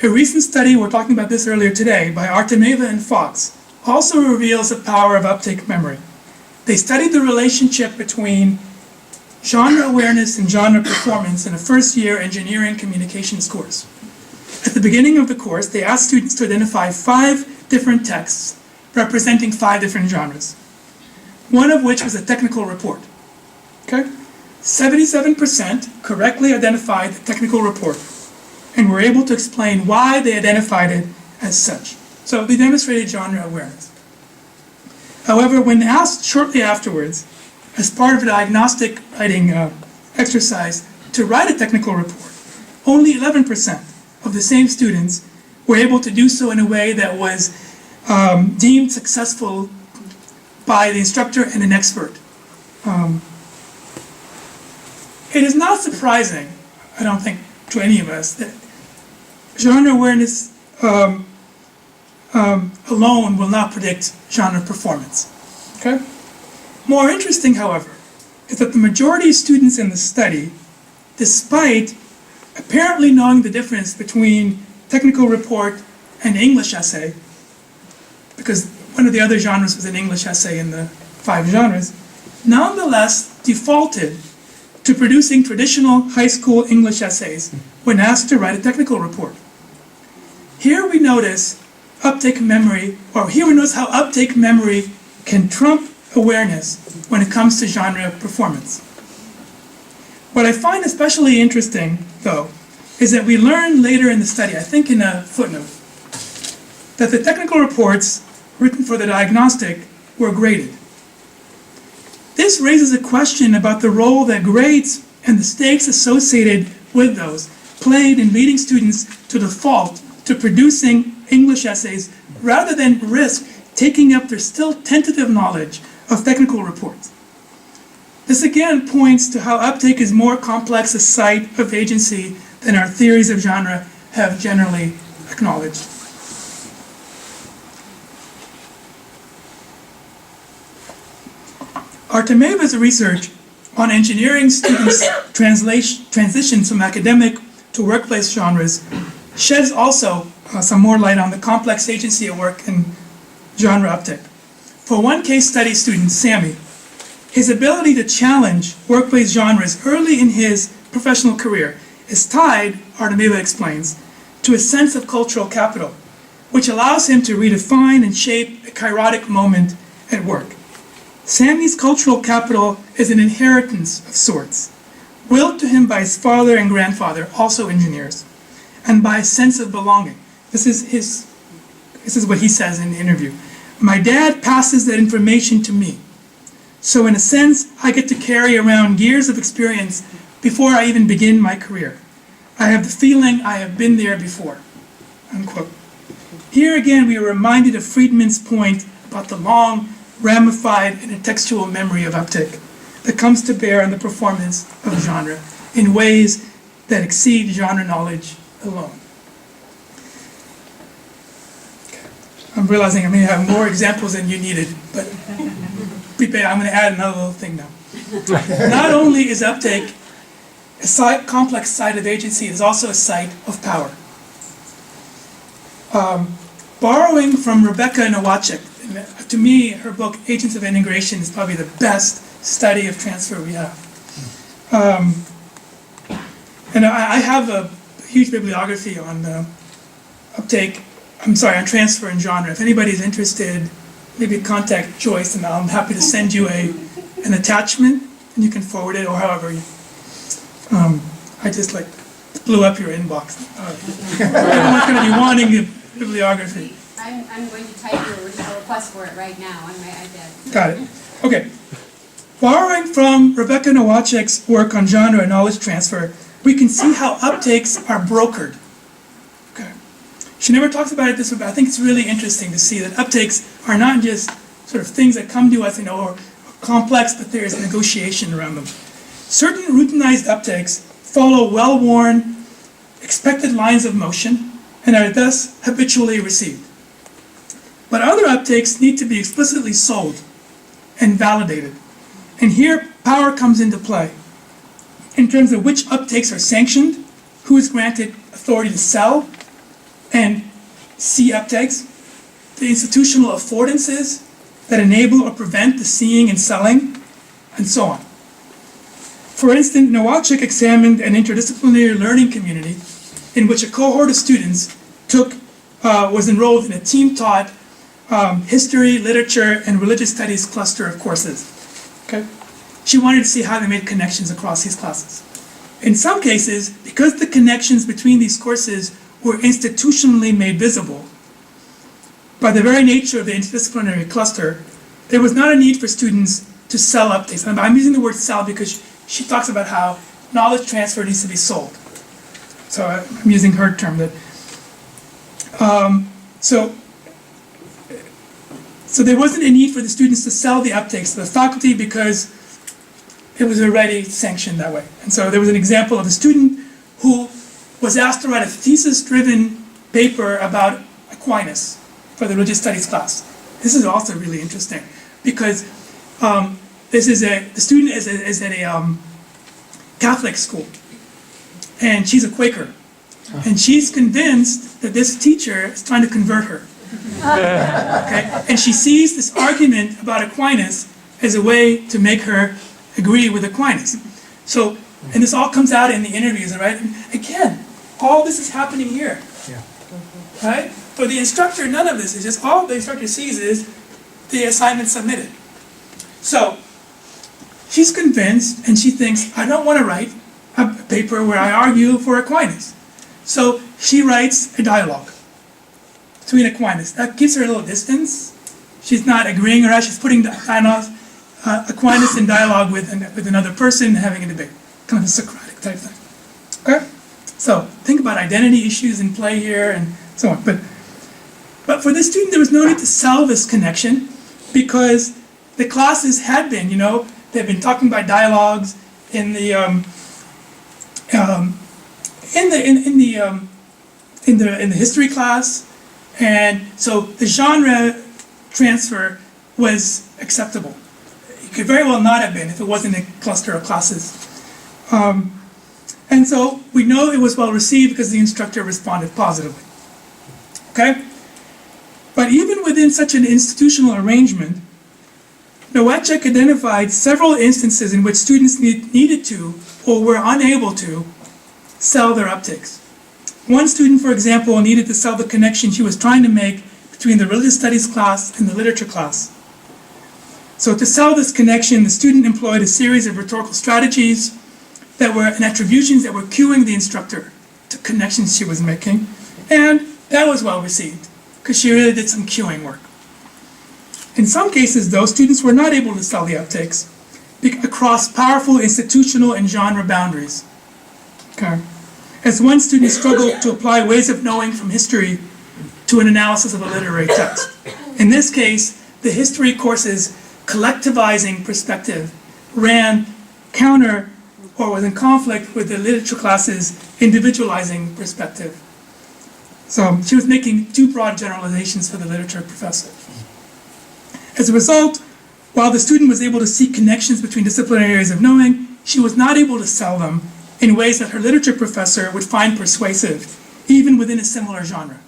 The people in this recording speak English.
A recent study, we're talking about this earlier today, by Artemeva and Fox, also reveals the power of uptake memory. They studied the relationship between genre awareness and genre performance in a first-year engineering communications course. At the beginning of the course, they asked students to identify 5 different texts representing 5 different genres, one of which was a technical report. Okay? 77% correctly identified the technical report and were able to explain why they identified it as such. So they demonstrated genre awareness. However, when asked shortly afterwards, as part of a diagnostic writing exercise, to write a technical report, only 11% of the same students were able to do so in a way that was deemed successful by the instructor and an expert. It is not surprising, I don't think, to any of us, that genre awareness alone will not predict genre performance. Okay? More interesting, however, is that the majority of students in the study, despite apparently knowing the difference between technical report and English essay, because one of the other genres was an English essay in the 5 genres, nonetheless defaulted to producing traditional high school English essays when asked to write a technical report. Here we notice uptake memory, or here we notice how uptake memory can trump awareness when it comes to genre performance. What I find especially interesting, though, is that we learn later in the study, I think in a footnote, that the technical reports written for the diagnostic were graded. This raises a question about the role that grades and the stakes associated with those played in leading students to default to producing English essays rather than risk taking up their still tentative knowledge of technical reports. This again points to how uptake is more complex a site of agency than our theories of genre have generally acknowledged. Artemeva's research on engineering students' transitions from academic to workplace genres sheds also some more light on the complex agency at work in genre uptake. For one case study student, Sammy, his ability to challenge workplace genres early in his professional career is tied, Artemeva explains, to a sense of cultural capital, which allows him to redefine and shape a kairotic moment at work. Sammy's cultural capital is an inheritance of sorts, willed to him by his father and grandfather, also engineers, and by a sense of belonging. This is what he says in the interview. My dad passes that information to me. So in a sense, I get to carry around years of experience before I even begin my career. I have the feeling I have been there before, unquote. Here again, we are reminded of Friedman's point about the long, ramified, and intertextual memory of uptake that comes to bear on the performance of genre in ways that exceed genre knowledge alone. I'm realizing I may have more examples than you needed, but I'm going to add another little thing now. Not only is uptake a complex site of agency, it is also a site of power. Borrowing from Rebecca Nowacek, to me, her book, Agents of Integration, is probably the best study of transfer we have. And I have a huge bibliography on on transfer and genre. If anybody's interested, maybe contact Joyce, and I'm happy to send you an attachment, and you can forward it, or however you. I just blew up your inbox. Everyone's going to be wanting the bibliography. I'm going to type a request for it right now on my iPad. Got it. Okay. Borrowing from Rebecca Nowacek's work on genre and knowledge transfer, we can see how uptakes are brokered. Okay. She never talks about it this way, but I think it's really interesting to see that uptakes are not just sort of things that come to us, or complex, but there is negotiation around them. Certain routinized uptakes follow well-worn, expected lines of motion and are thus habitually received. But other uptakes need to be explicitly sold and validated. And here, power comes into play in terms of which uptakes are sanctioned, who is granted authority to sell, and C uptakes, the institutional affordances that enable or prevent the seeing and selling, and so on. For instance, Nowalczyk examined an interdisciplinary learning community in which a cohort of students was enrolled in a team-taught history, literature, and religious studies cluster of courses. Okay? She wanted to see how they made connections across these classes. In some cases, because the connections between these courses were institutionally made visible, by the very nature of the interdisciplinary cluster, there was not a need for students to sell updates. And I'm using the word sell because she talks about how knowledge transfer needs to be sold. So I'm using her term. So there wasn't a need for the students to sell the uptakes to the faculty because it was already sanctioned that way. And so there was an example of a student who was asked to write a thesis-driven paper about Aquinas for the religious studies class. This is also really interesting because the student is at a Catholic school, and she's a Quaker, and she's convinced that this teacher is trying to convert her. Okay? And she sees this argument about Aquinas as a way to make her agree with Aquinas. So, and this all comes out in the interviews, right? And again, all this is happening here. Yeah. Right? For the instructor, none of this is just, all the instructor sees is the assignment submitted. So, she's convinced, and she thinks, I don't want to write a paper where I argue for Aquinas. So, she writes a dialogue between Aquinas. That gives her a little distance. She's not agreeing, or she's putting Aquinas in dialogue with another person, having a debate. Kind of a Socratic type thing. Okay? So, think about identity issues in play here, and so on. But for this student, there was no need to sell this connection because the classes had been, they've been talking about dialogues in the history class, and so the genre transfer was acceptable. It could very well not have been if it wasn't a cluster of classes. And so we know it was well received because the instructor responded positively. Okay? But even within such an institutional arrangement, Nowalczyk identified several instances in which students needed to or were unable to sell their uptakes. One student, for example, needed to sell the connection she was trying to make between the religious studies class and the literature class. So to sell this connection, the student employed a series of rhetorical strategies and attributions that were cueing the instructor to connections she was making, and that was well received because she really did some cueing work. In some cases, though, students were not able to sell the uptakes across powerful institutional and genre boundaries. Okay. As one student struggled to apply ways of knowing from history to an analysis of a literary text. In this case, the history course's collectivizing perspective ran counter or was in conflict with the literature class's individualizing perspective. So she was making too broad generalizations for the literature professor. As a result, while the student was able to see connections between disciplinary areas of knowing, she was not able to sell them in ways that her literature professor would find persuasive, even within a similar genre.